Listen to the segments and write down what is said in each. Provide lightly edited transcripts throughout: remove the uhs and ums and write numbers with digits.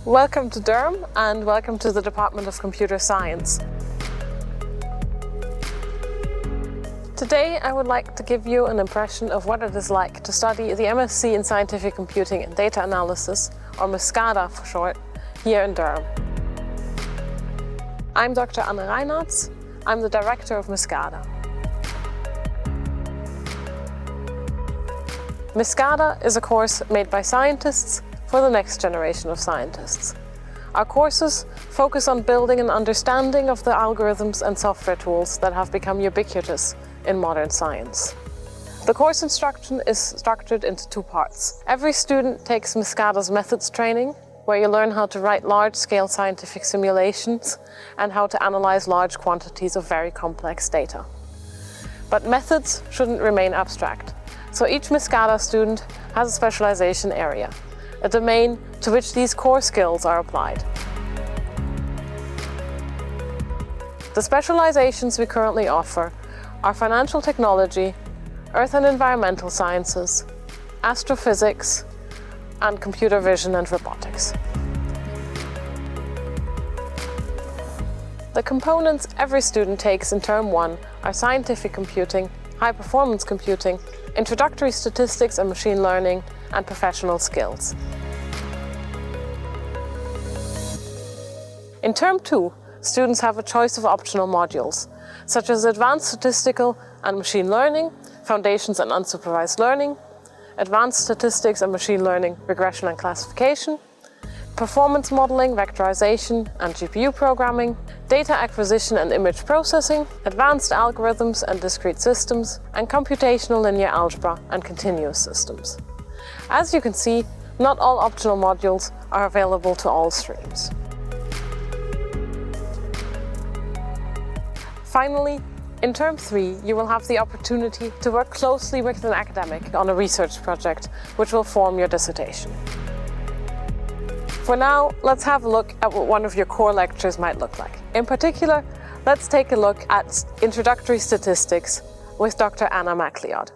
Welcome to Durham and welcome to the Department of Computer Science. Today I would like to give you an impression of what it is like to study the MSc in Scientific Computing and Data Analysis, or MiSCADA for short, here in Durham. I'm Dr. Anne Reinartz. I'm the director of MiSCADA. MiSCADA is a course made by scientists for the next generation of scientists. Our courses focus on building an understanding of the algorithms and software tools that have become ubiquitous in modern science. The course instruction is structured into two parts. Every student takes MiSCADA's methods training, where you learn how to write large-scale scientific simulations and how to analyze large quantities of very complex data. But methods shouldn't remain abstract, so each MiSCADA student has a specialization area, a domain to which these core skills are applied. The specializations we currently offer are financial technology, earth and environmental sciences, astrophysics, and computer vision and robotics. The components every student takes in Term 1 are scientific computing, high-performance computing, introductory statistics and machine learning, and professional skills. In Term 2, students have a choice of optional modules, such as Advanced Statistical and Machine Learning, Foundations and Unsupervised Learning, Advanced Statistics and Machine Learning, Regression and Classification, Performance Modeling, Vectorization and GPU Programming, Data Acquisition and Image Processing, Advanced Algorithms and Discrete Systems, and Computational Linear Algebra and Continuous Systems. As you can see, not all optional modules are available to all streams. Finally, in Term 3, you will have the opportunity to work closely with an academic on a research project, which will form your dissertation. For now, let's have a look at what one of your core lectures might look like. In particular, let's take a look at Introductory Statistics with Dr. Anna MacLeod.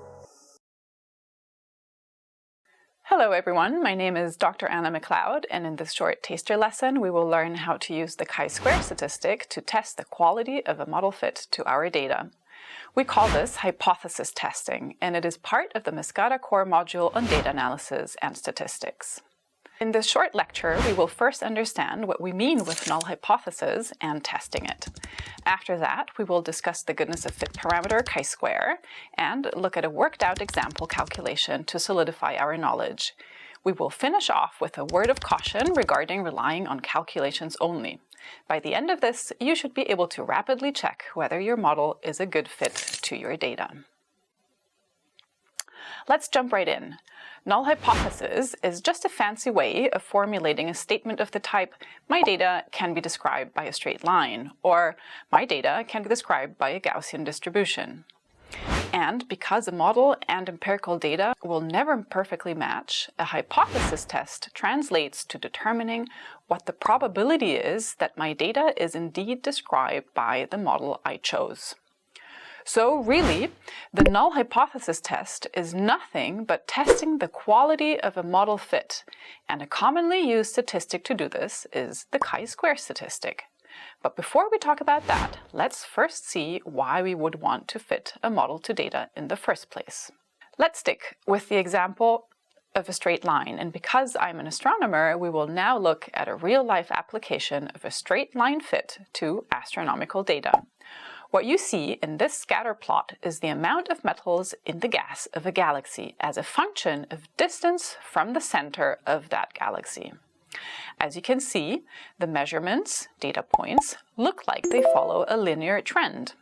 Hello everyone, my name is Dr. Anna MacLeod, and in this short taster lesson we will learn how to use the chi-square statistic to test the quality of a model fit to our data. We call this hypothesis testing, and it is part of the MiSCADA core module on data analysis and statistics. In this short lecture, we will first understand what we mean with null hypothesis and testing it. After that, we will discuss the goodness of fit parameter chi-square and look at a worked out example calculation to solidify our knowledge. We will finish off with a word of caution regarding relying on calculations only. By the end of this, you should be able to rapidly check whether your model is a good fit to your data. Let's jump right in. Null hypothesis is just a fancy way of formulating a statement of the type, my data can be described by a straight line, or my data can be described by a Gaussian distribution. And because a model and empirical data will never perfectly match, a hypothesis test translates to determining what the probability is that my data is indeed described by the model I chose. So really, the null hypothesis test is nothing but testing the quality of a model fit, and a commonly used statistic to do this is the chi-square statistic. But before we talk about that, let's first see why we would want to fit a model to data in the first place. Let's stick with the example of a straight line, and because I'm an astronomer, we will now look at a real-life application of a straight line fit to astronomical data. What you see in this scatter plot is the amount of metals in the gas of a galaxy as a function of distance from the center of that galaxy. As you can see, the measurements, data points, look like they follow a linear trend.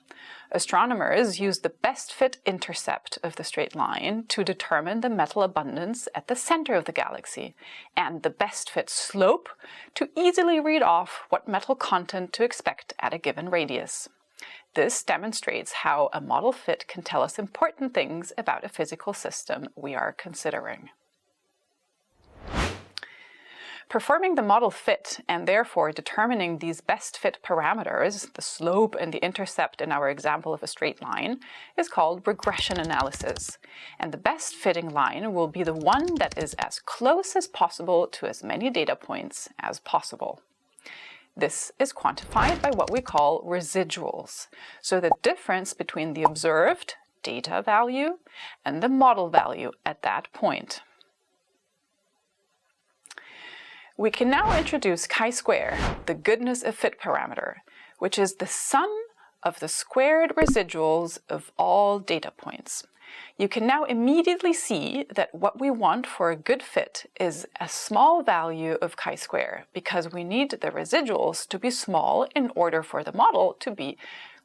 Astronomers use the best fit intercept of the straight line to determine the metal abundance at the center of the galaxy, and the best fit slope to easily read off what metal content to expect at a given radius. This demonstrates how a model fit can tell us important things about a physical system we are considering. Performing the model fit and therefore determining these best fit parameters, the slope and the intercept in our example of a straight line, is called regression analysis. And the best fitting line will be the one that is as close as possible to as many data points as possible. This is quantified by what we call residuals, so the difference between the observed data value and the model value at that point. We can now introduce chi-square, the goodness of fit parameter, which is the sum of the squared residuals of all data points. You can now immediately see that what we want for a good fit is a small value of chi-square, because we need the residuals to be small in order for the model to be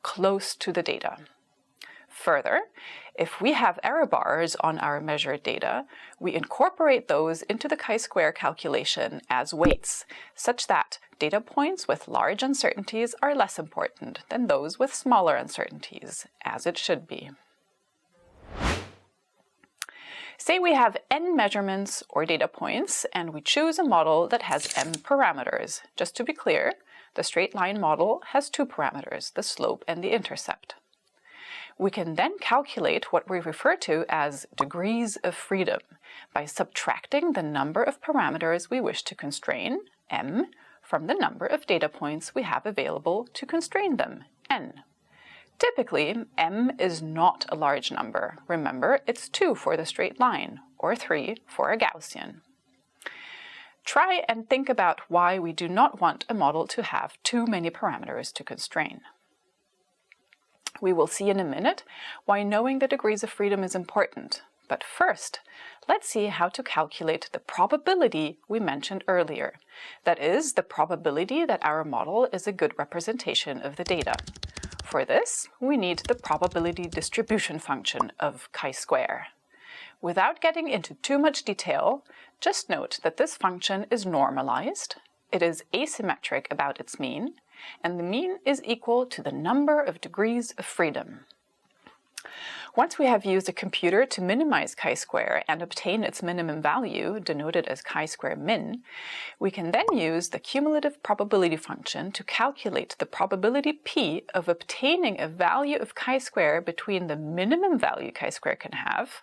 close to the data. Further, if we have error bars on our measured data, we incorporate those into the chi-square calculation as weights, such that data points with large uncertainties are less important than those with smaller uncertainties, as it should be. Say we have n measurements or data points, and we choose a model that has m parameters. Just to be clear, the straight line model has two parameters, the slope and the intercept. We can then calculate what we refer to as degrees of freedom by subtracting the number of parameters we wish to constrain, m, from the number of data points we have available to constrain them, n. Typically, m is not a large number. Remember, it's 2 for the straight line, or 3 for a Gaussian. Try and think about why we do not want a model to have too many parameters to constrain. We will see in a minute why knowing the degrees of freedom is important. But first, let's see how to calculate the probability we mentioned earlier. That is, the probability that our model is a good representation of the data. For this, we need the probability distribution function of chi-square. Without getting into too much detail, just note that this function is normalized, it is asymmetric about its mean, and the mean is equal to the number of degrees of freedom. Once we have used a computer to minimize chi-square and obtain its minimum value, denoted as chi-square min, we can then use the cumulative probability function to calculate the probability p of obtaining a value of chi-square between the minimum value chi-square can have,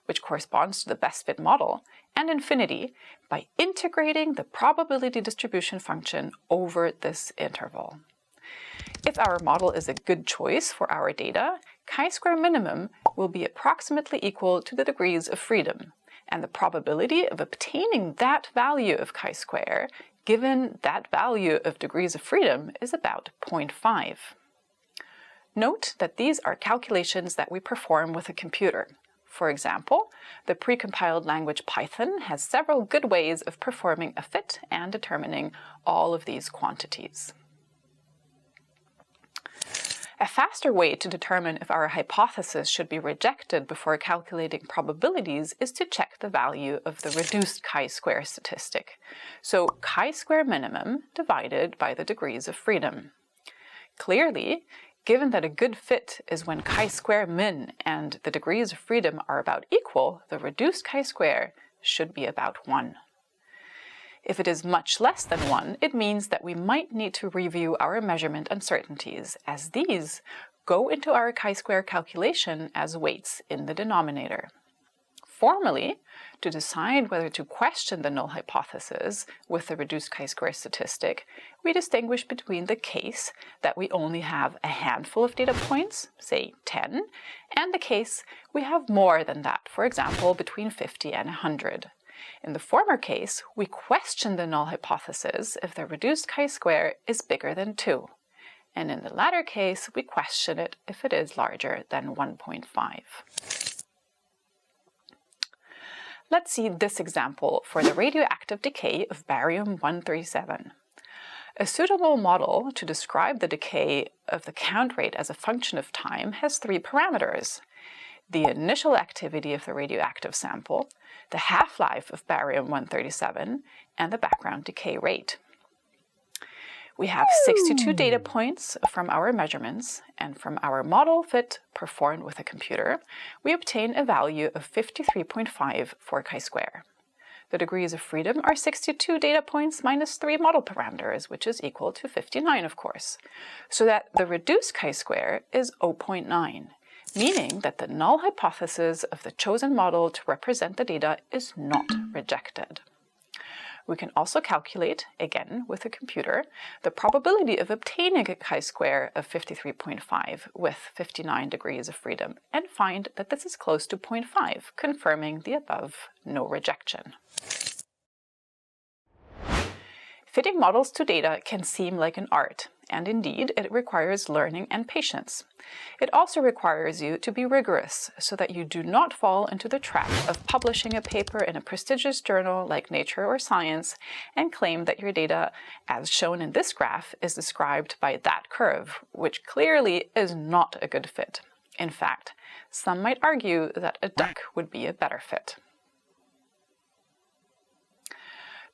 which corresponds to the best fit model, and infinity by integrating the probability distribution function over this interval. If our model is a good choice for our data, chi-square minimum will be approximately equal to the degrees of freedom, and the probability of obtaining that value of chi-square, given that value of degrees of freedom, is about 0.5. Note that these are calculations that we perform with a computer. For example, the precompiled language Python has several good ways of performing a fit and determining all of these quantities. A faster way to determine if our hypothesis should be rejected before calculating probabilities is to check the value of the reduced chi-square statistic. So chi-square minimum divided by the degrees of freedom. Clearly, given that a good fit is when chi-square min and the degrees of freedom are about equal, the reduced chi-square should be about 1. If it is much less than 1, it means that we might need to review our measurement uncertainties, as these go into our chi-square calculation as weights in the denominator. Formally, to decide whether to question the null hypothesis with the reduced chi-square statistic, we distinguish between the case that we only have a handful of data points, say 10, and the case we have more than that, for example, between 50 and 100. In the former case, we question the null hypothesis if the reduced chi-square is bigger than 2. And in the latter case, we question it if it is larger than 1.5. Let's see this example for the radioactive decay of barium-137. A suitable model to describe the decay of the count rate as a function of time has 3 parameters: the initial activity of the radioactive sample, the half-life of barium-137, and the background decay rate. We have 62 data points from our measurements, and from our model fit performed with a computer, we obtain a value of 53.5 for chi-square. The degrees of freedom are 62 data points minus 3 model parameters, which is equal to 59, of course, so that the reduced chi-square is 0.9, meaning that the null hypothesis of the chosen model to represent the data is not rejected. We can also calculate, again with a computer, the probability of obtaining a chi-square of 53.5 with 59 degrees of freedom and find that this is close to 0.5, confirming the above no rejection. Fitting models to data can seem like an art, and indeed it requires learning and patience. It also requires you to be rigorous so that you do not fall into the trap of publishing a paper in a prestigious journal like Nature or Science and claim that your data, as shown in this graph, is described by that curve, which clearly is not a good fit. In fact, some might argue that a duck would be a better fit.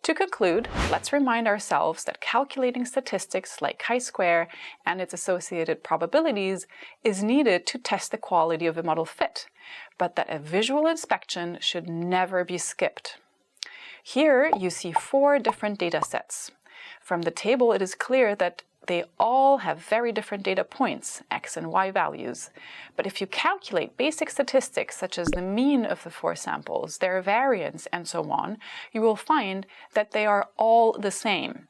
To conclude, let's remind ourselves that calculating statistics like chi-square and its associated probabilities is needed to test the quality of a model fit, but that a visual inspection should never be skipped. Here you see 4 different data sets. From the table, it is clear that they all have very different data points, x and y values. But if you calculate basic statistics such as the mean of the 4 samples, their variance, and so on, you will find that they are all the same.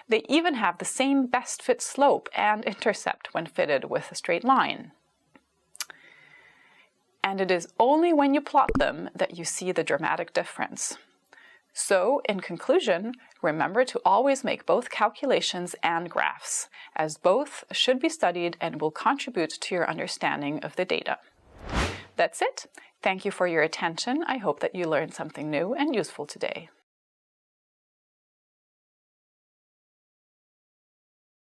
They even have the same best fit slope and intercept when fitted with a straight line. And it is only when you plot them that you see the dramatic difference. So, in conclusion, remember to always make both calculations and graphs, as both should be studied and will contribute to your understanding of the data. That's it. Thank you for your attention. I hope that you learned something new and useful today.